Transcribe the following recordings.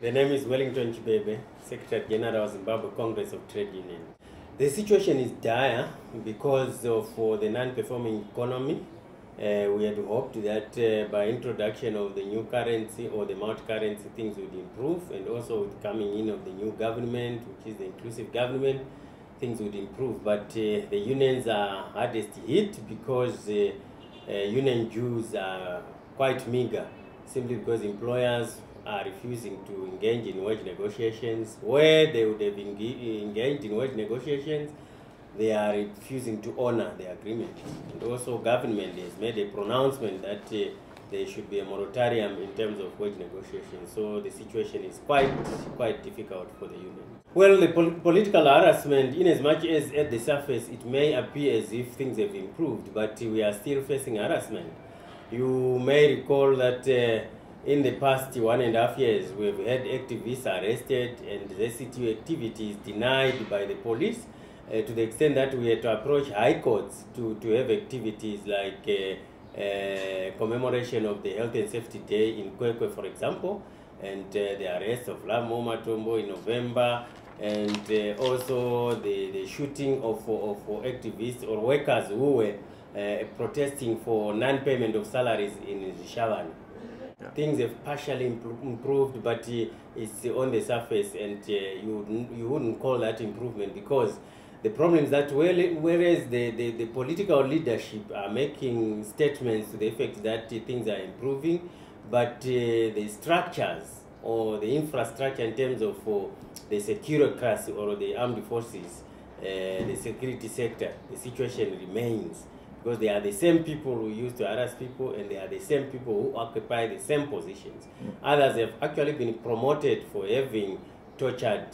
The name is Wellington Chibebe, Secretary General of Zimbabwe Congress of Trade Unions. The situation is dire because of the non-performing economy. We had hoped that by introduction of the new currency or the multi-currency, things would improve, and also with coming in of the new government, which is the inclusive government, things would improve. But the unions are hardest hit because union dues are quite meager, simply because employers are refusing to engage in wage negotiations. Where they would have engaged in wage negotiations, they are refusing to honor the agreement. And also government has made a pronouncement that there should be a moratorium in terms of wage negotiations. So the situation is quite difficult for the union. Well, the political harassment, in as much as at the surface it may appear as if things have improved, but we are still facing harassment. You may recall that in the past 1.5 years, we've had activists arrested and ZCTU activities denied by the police to the extent that we had to approach high courts to have activities like commemoration of the Health and Safety Day in Kwekwe, for example, and the arrest of Lamo Matombo in November, and also the shooting of activists or workers who were protesting for non-payment of salaries in Zimbabwe. Things have partially improved, but it's on the surface, and you wouldn't call that improvement, because the problem is that whereas the political leadership are making statements to the effect that things are improving, but the structures or the infrastructure in terms of the security class or the armed forces, the security sector, the situation remains. Because they are the same people who used to harass people, and they are the same people who occupy the same positions. Others have actually been promoted for having tortured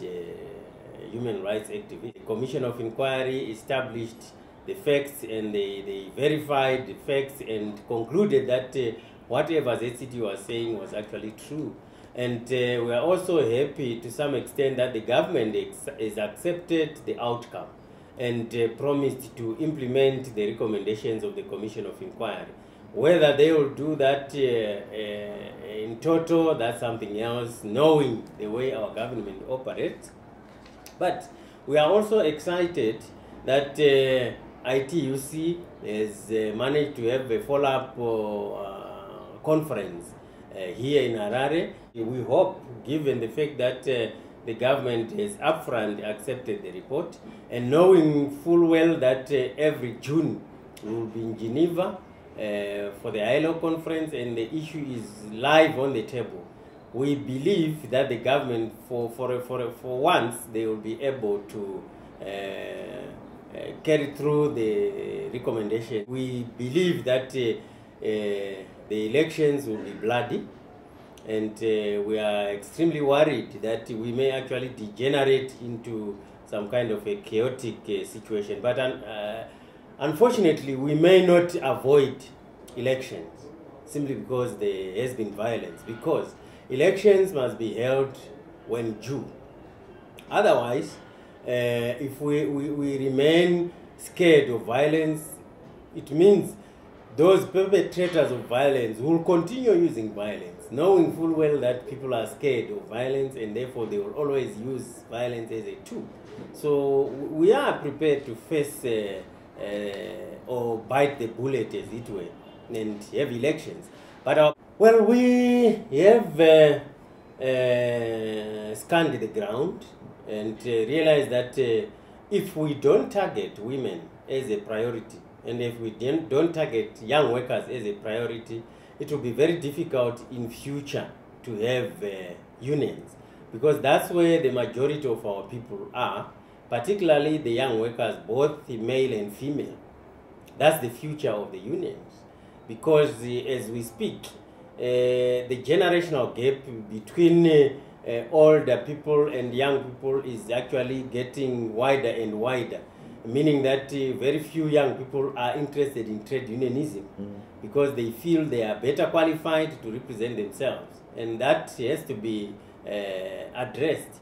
human rights activists. The Commission of Inquiry established the facts, and they verified the facts and concluded that whatever ZCTU was saying was actually true. And we are also happy to some extent that the government has accepted the outcome and promised to implement the recommendations of the Commission of Inquiry. Whether they will do that in total, that's something else, knowing the way our government operates. But we are also excited that ITUC has managed to have a follow-up conference here in Harare. We hope, given the fact that the government has upfront accepted the report, and knowing full well that every June we will be in Geneva for the ILO conference, and the issue is live on the table. We believe that the government, for once, they will be able to carry through the recommendation. We believe that the elections will be bloody, and we are extremely worried that we may actually degenerate into some kind of a chaotic situation. But unfortunately, we may not avoid elections simply because there has been violence, because elections must be held when due. Otherwise, if we remain scared of violence, it means those perpetrators of violence will continue using violence, knowing full well that people are scared of violence, and therefore they will always use violence as a tool. So we are prepared to face or bite the bullet, as it were, and have elections. But well, we have scanned the ground and realized that if we don't target women as a priority, and if we don't target young workers as a priority, it will be very difficult in future to have unions, because that's where the majority of our people are, particularly the young workers, both male and female. That's the future of the unions, because as we speak, the generational gap between older people and young people is actually getting wider and wider, meaning that very few young people are interested in trade unionism because they feel they are better qualified to represent themselves, and that has to be addressed.